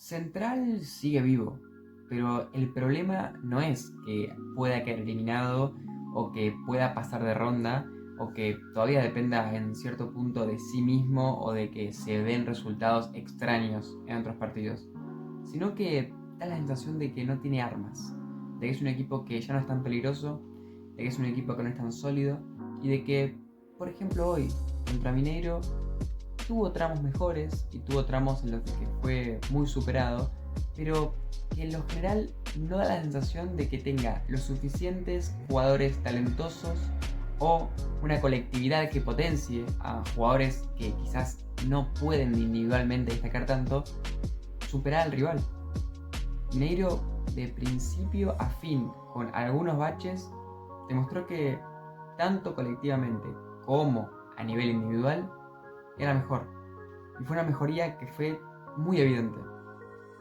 Central sigue vivo, pero el problema no es que pueda quedar eliminado o que pueda pasar de ronda o que todavía dependa en cierto punto de sí mismo o de que se den resultados extraños en otros partidos, sino que da la sensación de que no tiene armas, de que es un equipo que ya no es tan peligroso, de que es un equipo que no es tan sólido y de que, por ejemplo, hoy contra Mineiro tuvo tramos mejores y tuvo tramos en los que fue muy superado, pero que en lo general no da la sensación de que tenga los suficientes jugadores talentosos o una colectividad que potencie a jugadores que quizás no pueden individualmente destacar tanto, superar al rival. Mineiro, de principio a fin, con algunos baches, demostró que tanto colectivamente como a nivel individual era mejor. Y fue una mejoría que fue muy evidente.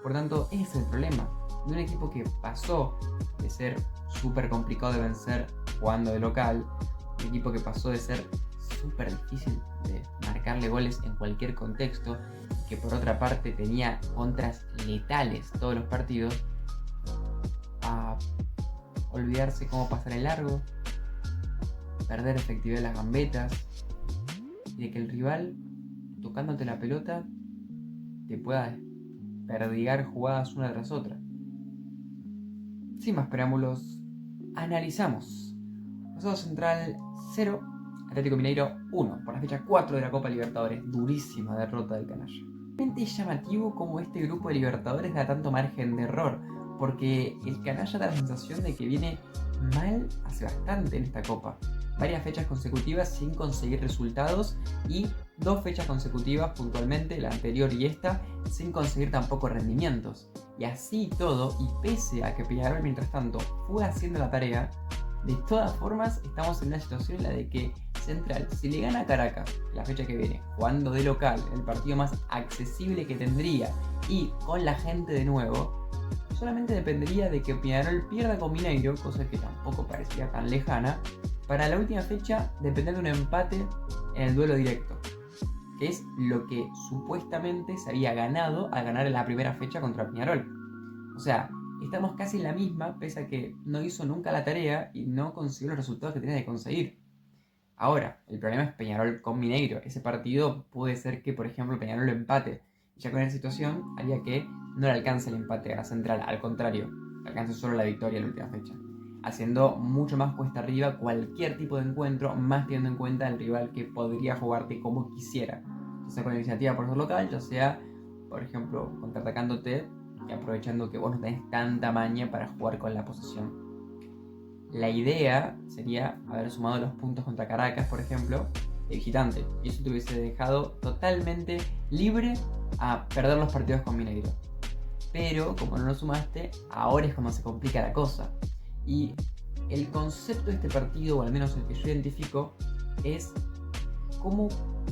Por tanto, ese es el problema. De un equipo que pasó de ser súper complicado de vencer jugando de local, un equipo que pasó de ser súper difícil de marcarle goles en cualquier contexto, que por otra parte tenía contras letales todos los partidos, a olvidarse cómo pasar el largo, perder efectividad de las gambetas y de que el rival, tocándote la pelota, te pueda perdigar jugadas una tras otra. Sin más preámbulos, analizamos. Rosario Central 0, Atlético Mineiro 1, por la fecha 4 de la Copa Libertadores. Durísima derrota del canalla. Realmente es llamativo cómo este grupo de Libertadores da tanto margen de error, porque el canalla da la sensación de que viene mal hace bastante en esta Copa. Varias fechas consecutivas sin conseguir resultados y 2 fechas consecutivas puntualmente, la anterior y esta, sin conseguir tampoco rendimientos. Y así todo, y pese a que Peñarol mientras tanto fue haciendo la tarea, de todas formas estamos en una situación en la de que Central, si le gana a Caracas la fecha que viene, jugando de local, el partido más accesible que tendría y con la gente de nuevo, solamente dependería de que Peñarol pierda con Mineiro, cosa que tampoco parecía tan lejana, para la última fecha depender de un empate en el duelo directo, que es lo que supuestamente se había ganado al ganar en la primera fecha contra Peñarol. O sea, estamos casi en la misma, pese a que no hizo nunca la tarea y no consiguió los resultados que tenía que conseguir. Ahora, el problema es Peñarol con Mineiro. Ese partido puede ser que, por ejemplo, Peñarol lo empate. Y ya con esa situación haría que no le alcance el empate a Central, al contrario, le alcance solo la victoria en la última fecha, haciendo mucho más cuesta arriba cualquier tipo de encuentro, más teniendo en cuenta el rival que podría jugarte como quisiera, ya sea con iniciativa por ser local, ya sea, por ejemplo, contraatacándote y aprovechando que vos no tenés tanta maña para jugar con la posesión. La idea sería haber sumado los puntos contra Caracas, por ejemplo, de visitante, y eso te hubiese dejado totalmente libre a perder los partidos con Mineiro. Pero como no lo sumaste, ahora es como se complica la cosa. Y el concepto de este partido, o al menos el que yo identifico, es cómo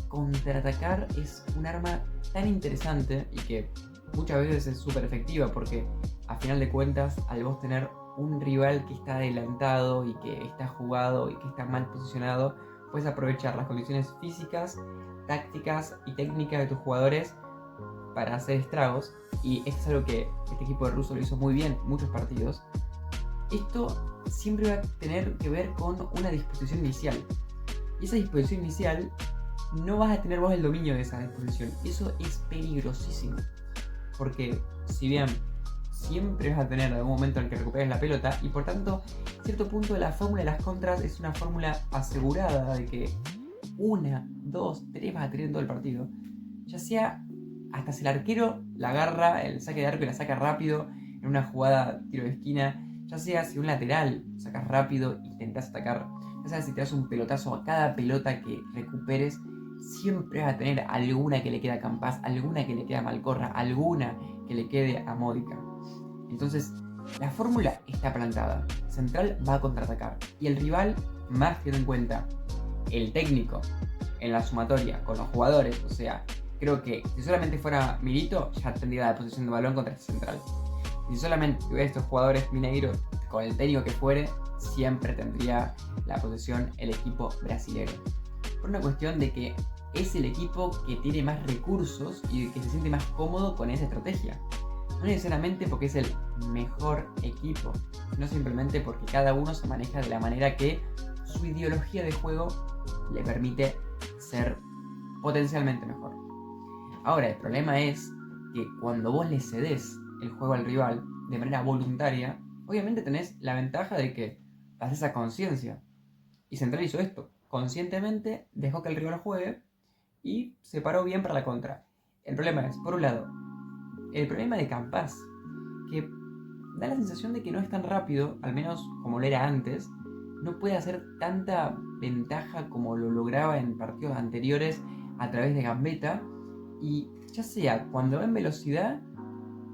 contraatacar es un arma tan interesante y que muchas veces es súper efectiva, porque a final de cuentas, al vos tener un rival que está adelantado y que está jugado y que está mal posicionado, puedes aprovechar las condiciones físicas, tácticas y técnicas de tus jugadores para hacer estragos, y esto es algo que este equipo de Russo lo hizo muy bien en muchos partidos. Esto siempre va a tener que ver con una disposición inicial, y esa disposición inicial no vas a tener vos el dominio de esa disposición. Eso es peligrosísimo, porque si bien siempre vas a tener algún momento en el que recuperes la pelota, y por tanto, a cierto punto la fórmula de las contras es una fórmula asegurada de que 1, 2, 3 vas a tener en todo el partido, ya sea hasta si el arquero la agarra, el saque de arco y la saca rápido en una jugada tiro de esquina, ya sea si un lateral sacas rápido e intentás atacar, ya sea si te das un pelotazo a cada pelota que recuperes, siempre vas a tener alguna que le queda a Campas, alguna que le queda a Malcorra, alguna que le quede a Módica. Entonces, la fórmula está plantada. Central va a contraatacar y el rival, más teniendo en cuenta el técnico en la sumatoria con los jugadores, o sea, creo que si solamente fuera Milito, ya tendría la posición de balón contra este Central. Si solamente tuviera estos jugadores Mineiro, con el técnico que fuere, siempre tendría la posesión el equipo brasilero. Por una cuestión de que es el equipo que tiene más recursos y que se siente más cómodo con esa estrategia. No necesariamente porque es el mejor equipo, sino simplemente porque cada uno se maneja de la manera que su ideología de juego le permite ser potencialmente mejor. Ahora, el problema es que cuando vos le cedés el juego al rival de manera voluntaria, obviamente tenés la ventaja de que haces esa conciencia. Y Central hizo esto. Conscientemente dejó que el rival juegue y se paró bien para la contra. El problema es, por un lado, el problema de Campas, que da la sensación de que no es tan rápido, al menos como lo era antes, no puede hacer tanta ventaja como lo lograba en partidos anteriores a través de Gambetta, y ya sea cuando va en velocidad,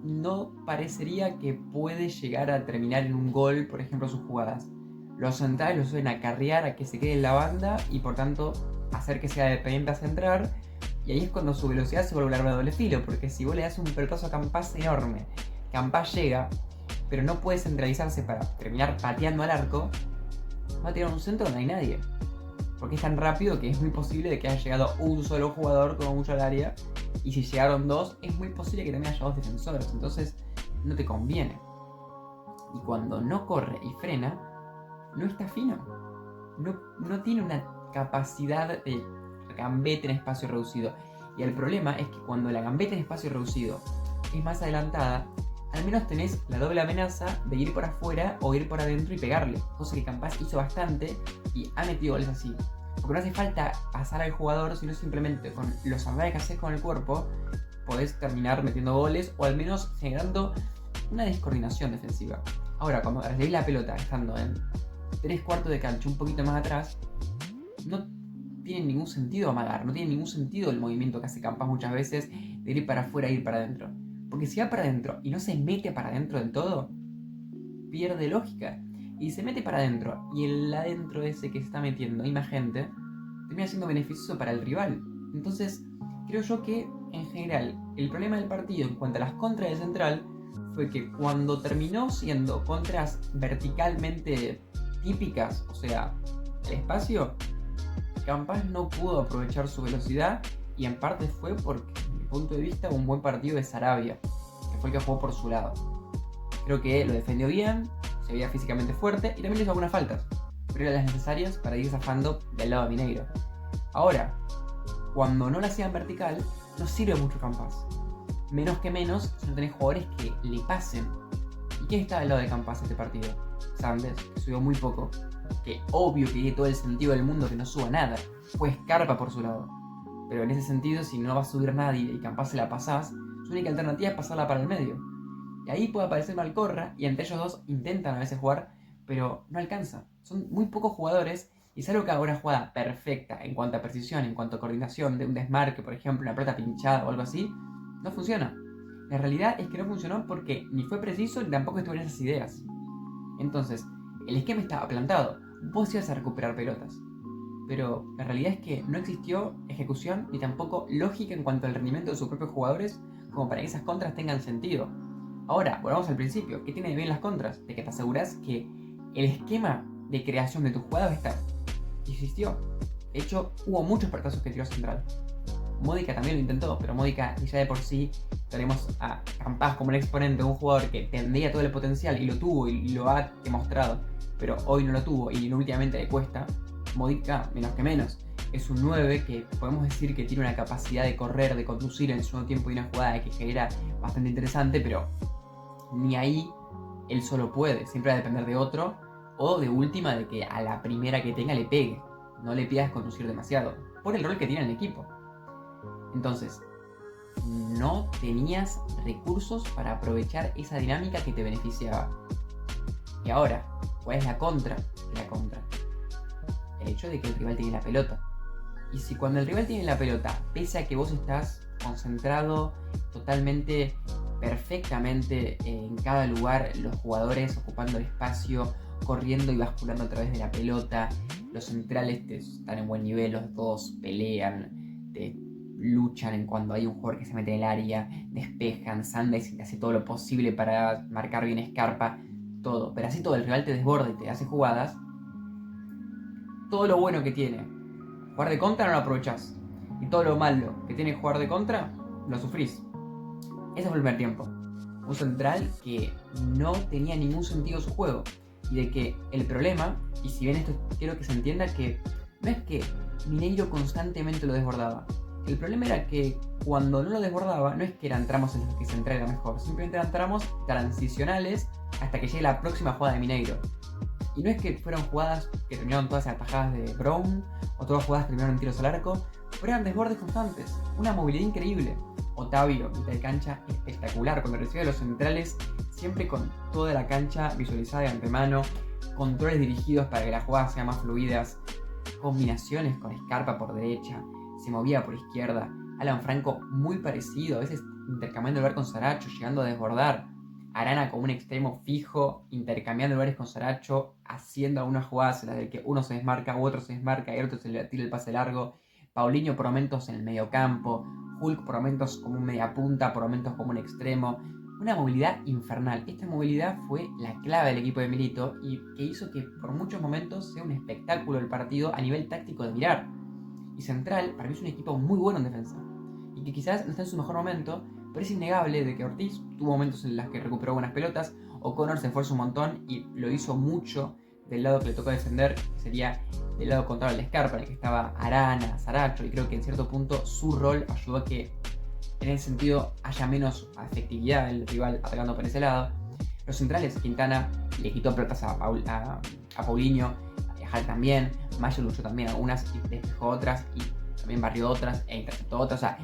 no parecería que puede llegar a terminar en un gol, por ejemplo, sus jugadas. Los centrales lo suelen acarrear a que se quede en la banda y por tanto hacer que sea dependiente a centrar. Y ahí es cuando su velocidad se vuelve un arma de doble filo, porque si vos le das un pelotazo a Campas enorme, Campas llega, pero no puede centralizarse para terminar pateando al arco, va a tirar un centro donde no hay nadie. Porque es tan rápido que es muy posible de que haya llegado un solo jugador como mucho al área. Y si llegaron dos, es muy posible que también haya dos defensores. Entonces, no te conviene. Y cuando no corre y frena, no está fino. No tiene una capacidad de gambeta en espacio reducido. Y el problema es que cuando la gambeta en espacio reducido es más adelantada, al menos tenés la doble amenaza de ir por afuera o ir por adentro y pegarle. Cosa que Campas hizo bastante y ha metido goles así. Porque no hace falta pasar al jugador, sino simplemente con los ambajes que haces con el cuerpo, podés terminar metiendo goles o al menos generando una descoordinación defensiva. Ahora, cuando recibís la pelota estando en 3/4 de cancha, un poquito más atrás, no tiene ningún sentido amagar, no tiene ningún sentido el movimiento que hace Campas muchas veces de ir para afuera e ir para adentro. Porque si va para adentro y no se mete para adentro del todo, pierde lógica. Y se mete para adentro, y el adentro ese que se está metiendo, hay más gente, termina siendo beneficioso para el rival. Entonces, creo yo que, en general, el problema del partido en cuanto a las contras de Central fue que cuando terminó siendo contras verticalmente típicas, o sea, el espacio, Campas no pudo aprovechar su velocidad, y en parte fue porque, desde mi punto de vista, un buen partido de Sarabia, que fue el que jugó por su lado. Creo que lo defendió bien, se veía físicamente fuerte y también le hizo algunas faltas, pero eran las necesarias para ir zafando del lado de Mineiro. Ahora, cuando no la hacían vertical, no sirve mucho Campas. Menos que menos si no tenés jugadores que le pasen. ¿Y quién estaba del lado de Campas en este partido? Sandes, que subió muy poco. Que obvio que tiene todo el sentido del mundo que no suba nada. Fue Scarpa por su lado. Pero en ese sentido, si no va a subir nadie y Campas se la pasás, su única alternativa es pasarla para el medio. Y ahí puede aparecer Malcorra, y entre ellos dos intentan a veces jugar, pero no alcanza. Son muy pocos jugadores, y salvo que haga una jugada perfecta en cuanto a precisión, en cuanto a coordinación, de un desmarque, por ejemplo, una pelota pinchada o algo así, no funciona. La realidad es que no funcionó porque ni fue preciso ni tampoco estuvo en esas ideas. Entonces, el esquema estaba plantado. Vos ibas a recuperar pelotas. Pero la realidad es que no existió ejecución ni tampoco lógica en cuanto al rendimiento de sus propios jugadores como para que esas contras tengan sentido. Ahora, volvamos al principio. ¿Qué tiene de bien las contras? De que te aseguras que el esquema de creación de tu jugada va a estar. Y existió. De hecho, hubo muchos partazos que tiró Central. Módica también lo intentó, pero Módica ya de por sí tenemos a Campas como un exponente de un jugador que tendría todo el potencial y lo tuvo y lo ha demostrado, pero hoy no lo tuvo y últimamente le cuesta. Módica, menos que menos. Es un 9 que podemos decir que tiene una capacidad de correr, de conducir en el segundo tiempo y una jugada que genera bastante interesante, pero ni ahí él solo puede. Siempre va a depender de otro, o de última de que a la primera que tenga le pegue. No le pidas conducir demasiado, por el rol que tiene en el equipo. Entonces, no tenías recursos para aprovechar esa dinámica que te beneficiaba. Y ahora, ¿cuál es la contra? La contra. El hecho de que el rival tiene la pelota. Y si cuando el rival tiene la pelota, pese a que vos estás concentrado totalmente, perfectamente en cada lugar, los jugadores ocupando el espacio, corriendo y basculando a través de la pelota, los centrales están en buen nivel, los dos pelean, luchan en cuando hay un jugador que se mete en el área, despejan, Sandes hace todo lo posible para marcar bien Scarpa, todo, pero así todo, el rival te desborda y te hace jugadas. Todo lo bueno que tiene jugar de contra no lo aprovechás, y todo lo malo que tiene jugar de contra lo sufrís. Ese fue el primer tiempo. Un central que no tenía ningún sentido su juego. Y de que el problema, y si bien esto quiero que se entienda, que no es que Mineiro constantemente lo desbordaba. El problema era que cuando no lo desbordaba, no es que eran tramos en los que Central era mejor, simplemente eran tramos transicionales hasta que llegue la próxima jugada de Mineiro. Y no es que fueron jugadas que terminaron todas atajadas de Brown, o todas jugadas que terminaron en tiros al arco, pero eran desbordes constantes, una movilidad increíble. Otavio, mitad de cancha, espectacular, cuando recibe a los centrales, siempre con toda la cancha visualizada de antemano, controles dirigidos para que las jugadas sean más fluidas, combinaciones con Scarpa por derecha, se movía por izquierda, Alan Franco muy parecido, a veces intercambiando lugar con Saracho, llegando a desbordar, Arana como un extremo fijo, intercambiando lugares con Saracho, haciendo algunas jugadas en las de que uno se desmarca u otro se desmarca y el otro se le tira el pase largo, Paulinho por momentos en el mediocampo, Hulk por momentos como un mediapunta, por momentos como un extremo, una movilidad infernal. Esta movilidad fue la clave del equipo de Milito y que hizo que por muchos momentos sea un espectáculo el partido a nivel táctico de mirar. Y Central, para mí es un equipo muy bueno en defensa y que quizás no está en su mejor momento, pero es innegable de que Ortiz tuvo momentos en los que recuperó buenas pelotas, O'Connor se esforzó un montón y lo hizo mucho del lado que le tocó defender, que sería del lado contrario al Scarpa, en el que estaba Arana, Saracho, y creo que en cierto punto su rol ayudó a que en ese sentido haya menos efectividad del rival atacando por ese lado. Los centrales, Quintana le quitó pelotas a Paulinho, a Hall también, Mayo luchó también algunas y despejó otras, y también barrió otras e interceptó otras. O sea,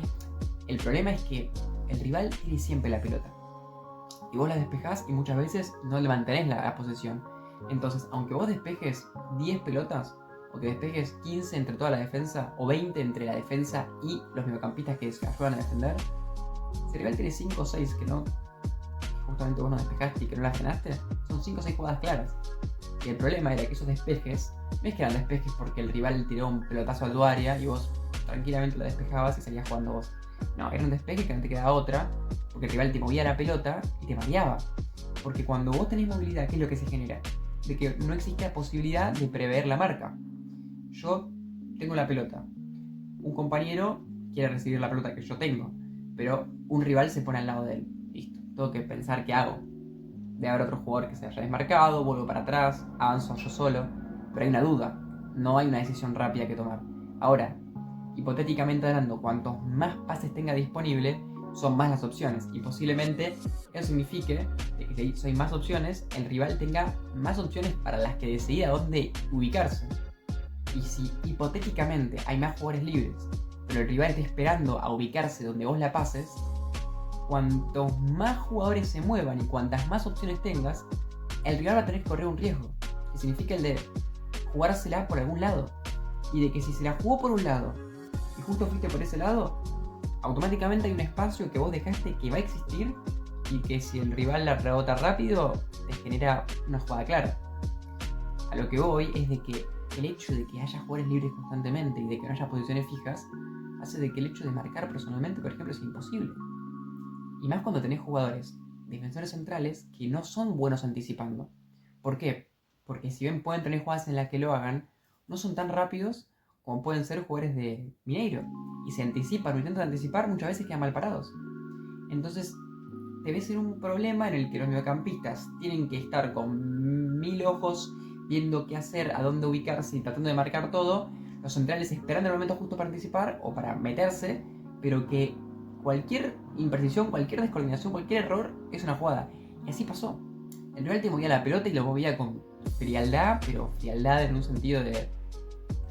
el problema es que el rival tiene siempre la pelota y vos la despejás y muchas veces no le mantenés la posesión. Entonces, aunque vos despejes 10 pelotas, o que despejes 15 entre toda la defensa, o 20 entre la defensa y los mediocampistas que se ayudan a defender, si el rival tiene 5 o 6 que no, justamente vos no despejaste y que no las frenaste, son 5 o 6 jugadas claras. Y el problema era que esos despejes, no es que eran despejes porque el rival tiró un pelotazo al tu área y vos tranquilamente lo despejabas y salías jugando vos. No, era un despeje que no te quedaba otra, porque el rival te movía la pelota y te mareaba. Porque cuando vos tenés movilidad, ¿qué es lo que se genera? De que no existe la posibilidad de prever la marca. Yo tengo la pelota, un compañero quiere recibir la pelota que yo tengo, pero un rival se pone al lado de él. Listo, tengo que pensar qué hago. Debe haber otro jugador que se haya desmarcado, vuelvo para atrás, avanzo yo solo, pero hay una duda, no hay una decisión rápida que tomar. Ahora, hipotéticamente hablando, cuantos más pases tenga disponible, son más las opciones, y posiblemente eso signifique que si hay más opciones, el rival tenga más opciones para las que decidir a dónde ubicarse. Y si hipotéticamente hay más jugadores libres, pero el rival está esperando a ubicarse donde vos la pases, cuantos más jugadores se muevan y cuantas más opciones tengas, el rival va a tener que correr un riesgo, que significa el de jugársela por algún lado. Y de que si se la jugó por un lado y justo fuiste por ese lado, automáticamente hay un espacio que vos dejaste que va a existir y que si el rival la rebota rápido, te genera una jugada clara. A lo que voy es de que el hecho de que haya jugadores libres constantemente y de que no haya posiciones fijas hace de que el hecho de marcar personalmente, por ejemplo, sea imposible. Y más cuando tenés jugadores, defensores centrales, que no son buenos anticipando. ¿Por qué? Porque si bien pueden tener jugadas en las que lo hagan, no son tan rápidos como pueden ser jugadores de Mineiro. Y se anticipan o intentan anticipar, muchas veces quedan mal parados. Entonces, debe ser un problema en el que los mediocampistas tienen que estar con 1000 ojos viendo qué hacer, a dónde ubicarse y tratando de marcar todo. Los centrales esperando el momento justo para anticipar o para meterse, pero que cualquier imprecisión, cualquier descoordinación, cualquier error es una jugada. Y así pasó. El rival te movía la pelota y lo movía con frialdad, pero frialdad en un sentido de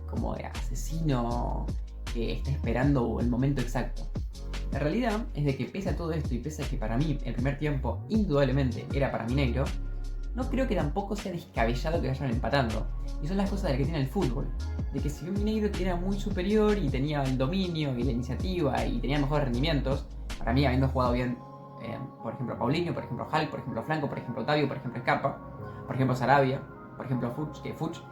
como de asesino que está esperando el momento exacto. La realidad es de que pese a todo esto y pese a que para mí el primer tiempo indudablemente era para Mineiro, no creo que tampoco sea descabellado que vayan empatando. Y son las cosas de las que tiene el fútbol. De que si bien Mineiro era muy superior y tenía el dominio y la iniciativa y tenía mejores rendimientos, para mí habiendo jugado bien, por ejemplo Paulinho, por ejemplo Hulk, por ejemplo Franco, por ejemplo Otavio, por ejemplo Scarpa, por ejemplo Sarabia, por ejemplo Fuchs,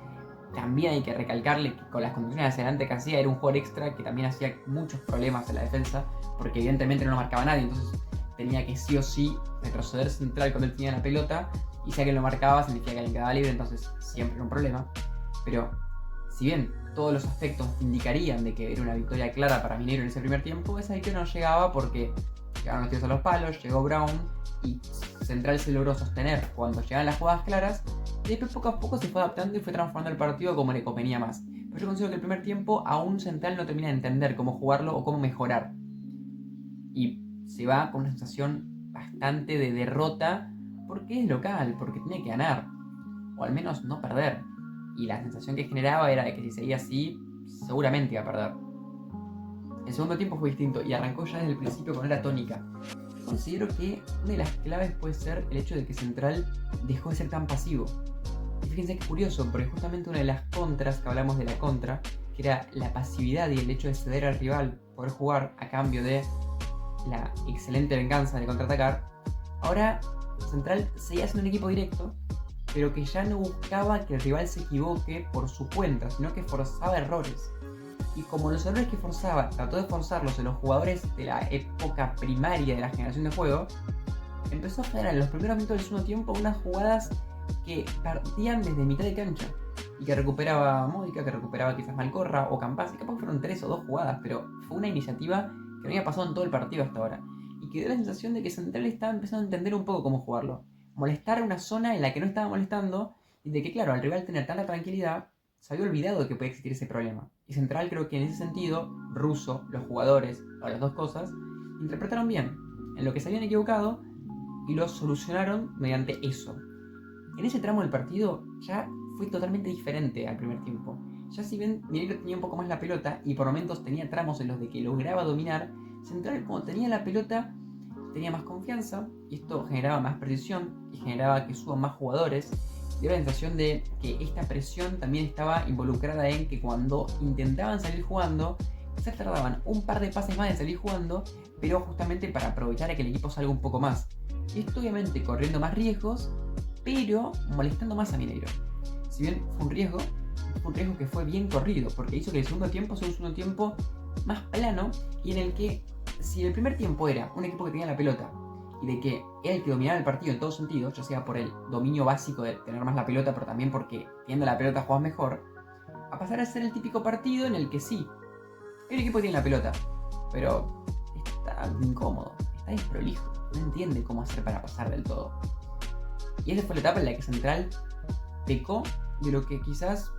también hay que recalcarle que con las condiciones hacia adelante que hacía era un jugador extra que también hacía muchos problemas en la defensa, porque evidentemente no lo marcaba nadie, entonces tenía que sí o sí retroceder central cuando él tenía la pelota, y si alguien lo marcaba significa que alguien quedaba libre, entonces siempre era un problema. Pero si bien todos los aspectos indicarían de que era una victoria clara para Mineiro en ese primer tiempo, esa victoria no llegaba porque llegaron los tiros a los palos, llegó Brown y Central se logró sostener cuando llegaban las jugadas claras y después poco a poco se fue adaptando y fue transformando el partido como le convenía más. Pero yo considero que el primer tiempo aún Central no termina de entender cómo jugarlo o cómo mejorar y se va con una sensación bastante de derrota porque es local, porque tiene que ganar o al menos no perder, y la sensación que generaba era de que si seguía así seguramente iba a perder. El segundo tiempo fue distinto y arrancó ya desde el principio con una tónica. Considero que una de las claves puede ser el hecho de que Central dejó de ser tan pasivo. Y fíjense que curioso, porque justamente una de las contras que hablamos de la contra, que era la pasividad y el hecho de ceder al rival, poder jugar a cambio de la excelente venganza de contraatacar, ahora Central seguía siendo un equipo directo, pero que ya no buscaba que el rival se equivoque por su cuenta, sino que forzaba errores. Y como los errores que forzaba, trató de forzarlos en los jugadores de la época primaria de la generación de juego, empezó a generar en los primeros minutos del segundo tiempo unas jugadas que partían desde mitad de cancha y que recuperaba Módica, que recuperaba quizás Malcorra o Campas, y capaz fueron 3 o 2 jugadas, pero fue una iniciativa que no había pasado en todo el partido hasta ahora y que dio la sensación de que Central estaba empezando a entender un poco cómo jugarlo, molestar una zona en la que no estaba molestando y de que claro, al rival tener tanta tranquilidad se había olvidado de que podía existir ese problema. Y Central creo que en ese sentido, Russo, los jugadores, o las dos cosas, interpretaron bien en lo que se habían equivocado y lo solucionaron mediante eso. En ese tramo del partido ya fue totalmente diferente al primer tiempo. Ya si bien Mineiro tenía un poco más la pelota y por momentos tenía tramos en los de que lograba dominar, Central cuando tenía la pelota tenía más confianza y esto generaba más precisión y generaba que suban más jugadores. Dio la sensación de que esta presión también estaba involucrada en que cuando intentaban salir jugando, quizás tardaban un par de pases más en salir jugando, pero justamente para aprovechar a que el equipo salga un poco más. Y esto obviamente corriendo más riesgos, pero molestando más a Mineiro. Si bien fue un riesgo que fue bien corrido, porque hizo que el segundo tiempo sea un segundo tiempo más plano y en el que, si el primer tiempo era un equipo que tenía la pelota y de que era el que dominaba el partido en todos sentidos, ya sea por el dominio básico de tener más la pelota, pero también porque teniendo la pelota jugás mejor, a pasar a ser el típico partido en el que sí, el equipo tiene la pelota, pero está incómodo, está desprolijo, no entiende cómo hacer para pasar del todo. Y esa fue la etapa en la que Central pecó de lo que quizás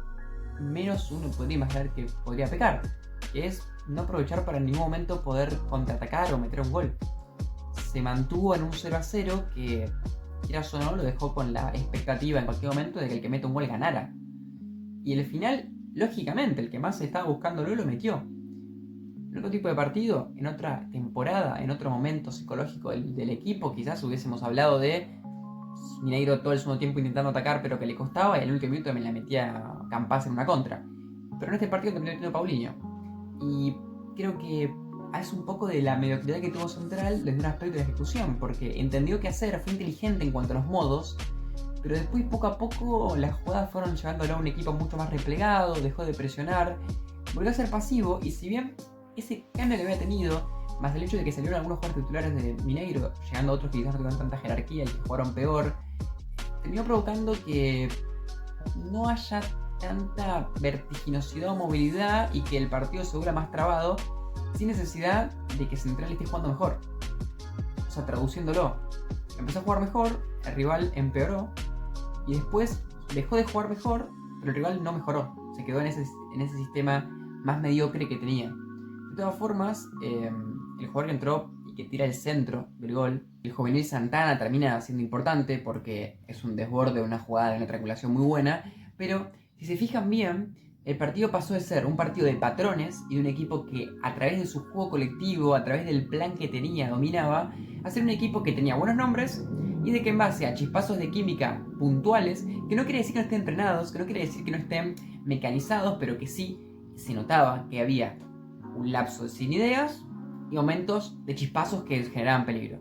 menos uno podría imaginar que podría pecar, que es no aprovechar para en ningún momento poder contraatacar o meter un gol. Se mantuvo en un 0-0 que, quieras o no, lo dejó con la expectativa en cualquier momento de que el que mete un gol ganara. Y el final, lógicamente, el que más estaba buscándolo lo metió. En otro tipo de partido, en otra temporada, en otro momento psicológico del equipo, quizás hubiésemos hablado de Mineiro todo el segundo tiempo intentando atacar, pero que le costaba, y al último minuto me la metía Campas en una contra. Pero en este partido terminó metiendo Paulinho. Y creo que es un poco de la mediocridad que tuvo Central desde un aspecto de ejecución, porque entendió qué hacer, fue inteligente en cuanto a los modos, pero después poco a poco las jugadas fueron llevándolo a un equipo mucho más replegado, dejó de presionar, volvió a ser pasivo, y si bien ese cambio que había tenido, más el hecho de que salieron algunos jugadores titulares de Mineiro, llegando otros que quizás no tuvieron tanta jerarquía y que jugaron peor, terminó provocando que no haya tanta vertiginosidad o movilidad y que el partido se vuelva más trabado sin necesidad de que Central esté jugando mejor. O sea, traduciéndolo, empezó a jugar mejor, el rival empeoró y después dejó de jugar mejor, pero el rival no mejoró, se quedó en ese sistema más mediocre que tenía. De todas formas, el jugador que entró y que tira el centro del gol, el juvenil Santana, termina siendo importante porque es un desborde, una jugada de una triangulación muy buena, pero si se fijan bien, el partido pasó de ser un partido de patrones y de un equipo que a través de su juego colectivo, a través del plan que tenía, dominaba, a ser un equipo que tenía buenos nombres y de que en base a chispazos de química puntuales, que no quiere decir que no estén entrenados, que no quiere decir que no estén mecanizados, pero que sí se notaba que había un lapso sin ideas y momentos de chispazos que generaban peligro.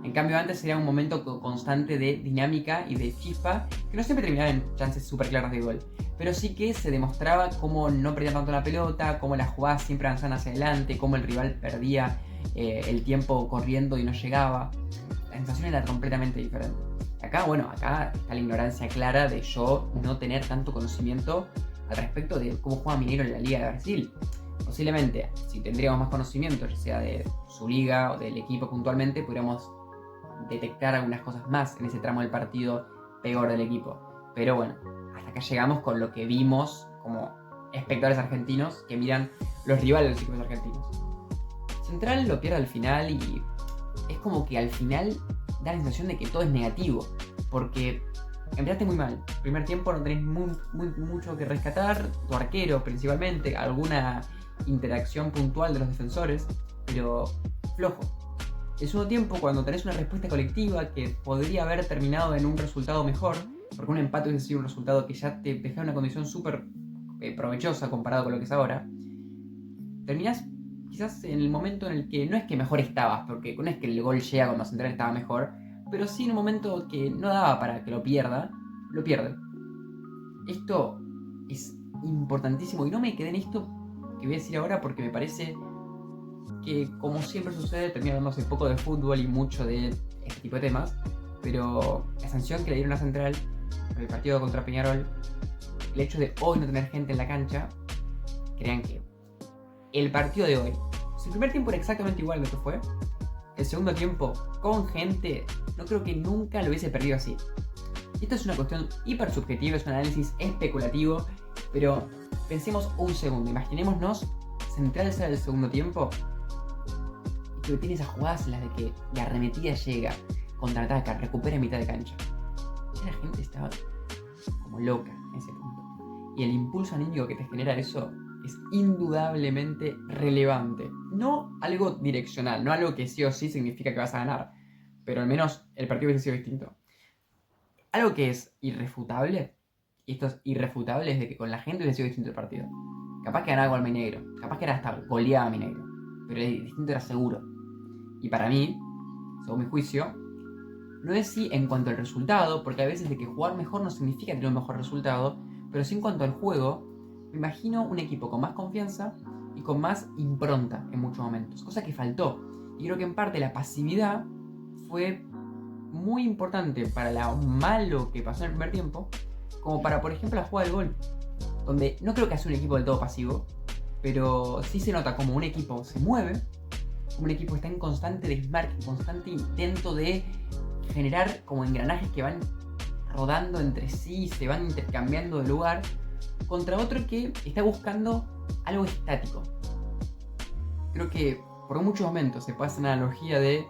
En cambio antes era un momento constante de dinámica y de chispa que no siempre terminaba en chances súper claras de gol, pero sí que se demostraba cómo no perdía tanto la pelota, cómo las jugadas siempre avanzaban hacia adelante, cómo el rival perdía el tiempo corriendo y no llegaba. La sensación era completamente diferente. Acá está la ignorancia clara de yo no tener tanto conocimiento al respecto de cómo juega Mineiro en la Liga de Brasil. posiblemente, si tendríamos más conocimiento, ya sea de su liga o del equipo puntualmente, podríamos detectar algunas cosas más en ese tramo del partido peor del equipo. Pero bueno, hasta acá llegamos con lo que vimos como espectadores argentinos que miran los rivales de los equipos argentinos. Central lo pierde al final y es como que al final da la sensación de que todo es negativo, porque empezaste muy mal. Primer tiempo no tenés mucho que rescatar, tu arquero principalmente, alguna interacción puntual de los defensores, pero flojo. El segundo tiempo, cuando tenés una respuesta colectiva que podría haber terminado en un resultado mejor, porque un empate hubiese sido un resultado que ya te dejaba en una condición súper provechosa comparado con lo que es ahora, terminás quizás en el momento en el que no es que mejor estabas, porque no es que el gol llega cuando Central estaba mejor, pero sí en un momento que no daba para que lo pierda, lo pierde. Esto es importantísimo y no me quedé en esto que voy a decir ahora porque me parece que, como siempre sucede, termina hablándose poco de fútbol y mucho de este tipo de temas, pero la sanción que le dieron a Central por el partido contra Peñarol, el hecho de hoy no tener gente en la cancha, crean que el partido de hoy, si el primer tiempo era exactamente igual a lo que fue, el segundo tiempo con gente, no creo que nunca lo hubiese perdido así. Esto es una cuestión hiper subjetiva, es un análisis especulativo, pero pensemos un segundo, imaginémonos Central sale del segundo tiempo y que tiene esas jugadas en las de que la arremetida llega, contraataca, recupera en mitad de cancha. Ya la gente estaba como loca en ese punto. Y el impulso anímico que te genera eso es indudablemente relevante. No algo direccional, no algo que sí o sí significa que vas a ganar, pero al menos el partido hubiese sido distinto. Algo que es irrefutable, y esto es irrefutable, es de que con la gente hubiese sido distinto el partido. Capaz que ganaba igual Mineiro, capaz que era hasta goleaba a Mineiro, pero el distinto era seguro. Y para mí, según mi juicio, no es si en cuanto al resultado, porque a veces de que jugar mejor no significa tener un mejor resultado, pero sí en cuanto al juego. Me imagino un equipo con más confianza y con más impronta en muchos momentos, cosa que faltó. Y creo que en parte la pasividad fue muy importante para lo malo que pasó en el primer tiempo, como para, por ejemplo, la jugada del gol, donde no creo que sea un equipo del todo pasivo, pero sí se nota como un equipo se mueve, como un equipo está en constante desmarque, en constante intento de generar como engranajes que van rodando entre sí, se van intercambiando de lugar, contra otro que está buscando algo estático. Creo que por muchos momentos se pasa una analogía de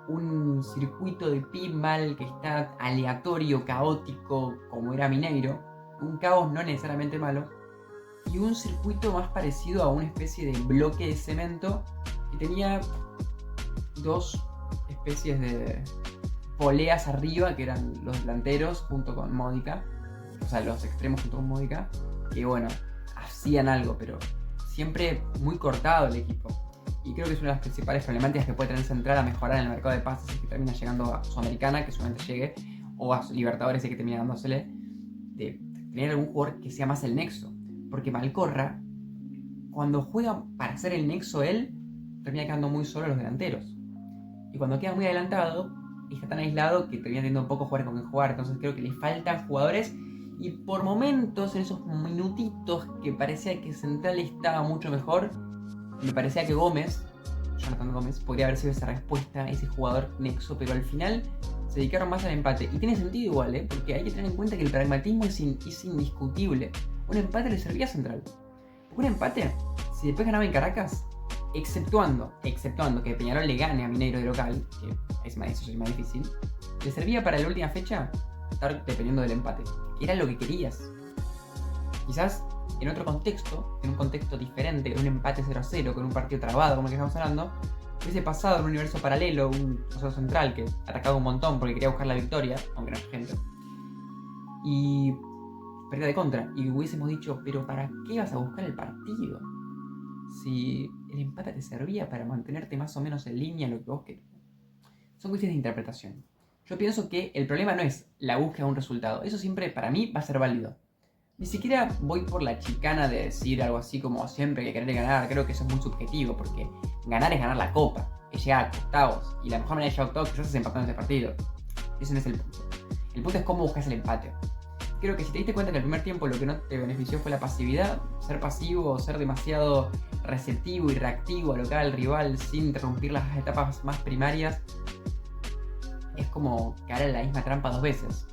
un circuito de pinball que está aleatorio, caótico, como era Mineiro, un caos no necesariamente malo, y un circuito más parecido a una especie de bloque de cemento que tenía dos especies de poleas arriba, que eran los delanteros junto con Módica, o sea, los extremos junto con Módica, que bueno, hacían algo, pero siempre muy cortado el equipo. Y creo que es una de las principales problemáticas que puede tener Central a mejorar en el mercado de pases, es que termina llegando a Sudamericana, que seguramente llegue, o a Libertadores, y que termina dándosele, de tener algún jugador que sea más el nexo. Porque Malcorra, cuando juega para ser el nexo él, termina quedando muy solo a los delanteros. Y cuando queda muy adelantado, está tan aislado que termina teniendo poco jugadores con quien jugar. Entonces creo que le faltan jugadores. Y por momentos, en esos minutitos que parecía que Central estaba mucho mejor, me parecía que Gómez, Jonathan Gómez, podría haber sido esa respuesta, ese jugador nexo, pero al final se dedicaron más al empate. Y tiene sentido igual, porque hay que tener en cuenta que el pragmatismo es indiscutible. Un empate le servía a Central. Un empate, si después ganaba en Caracas, exceptuando que Peñarol le gane a Mineiro de local, que eso es más difícil, le servía para la última fecha estar dependiendo del empate, que era lo que querías. Quizás en otro contexto, en un contexto diferente, en un empate 0-0, con un partido trabado como el que estamos hablando, hubiese pasado en un universo paralelo, un Rosario Central que atacaba un montón porque quería buscar la victoria, aunque no haya gente, y perdía de contra, y hubiésemos dicho, pero ¿para qué vas a buscar el partido? Si el empate te servía para mantenerte más o menos en línea en lo que vos querés. Son cuestiones de interpretación. Yo pienso que el problema no es la búsqueda de un resultado, eso siempre para mí va a ser válido. Ni siquiera voy por la chicana de decir algo así como siempre que querer ganar. Creo que eso es muy subjetivo, porque ganar es ganar la copa, es llegar a octavos, y la mejor manera de llegar a octavos quizás es empatando ese partido. Ese no es el punto. El punto es cómo buscas el empate. creo que si te diste cuenta que el primer tiempo lo que no te benefició fue la pasividad, ser pasivo o ser demasiado receptivo y reactivo a lo que haga el rival sin interrumpir las etapas más primarias, es como caer en la misma trampa 2 veces.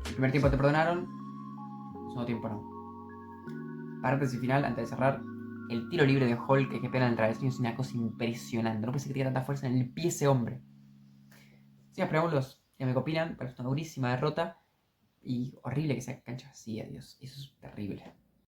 El primer tiempo te perdonaron, el segundo tiempo no. Paréntesis final, antes de cerrar, el tiro libre de Hulk que pega en el travesaño es una cosa impresionante. No pensé que tenía tanta fuerza en el pie ese hombre. Sin más preámbulos, ya me opinan, pero es una durísima derrota y horrible que sea cancha así, adiós. Eso es terrible.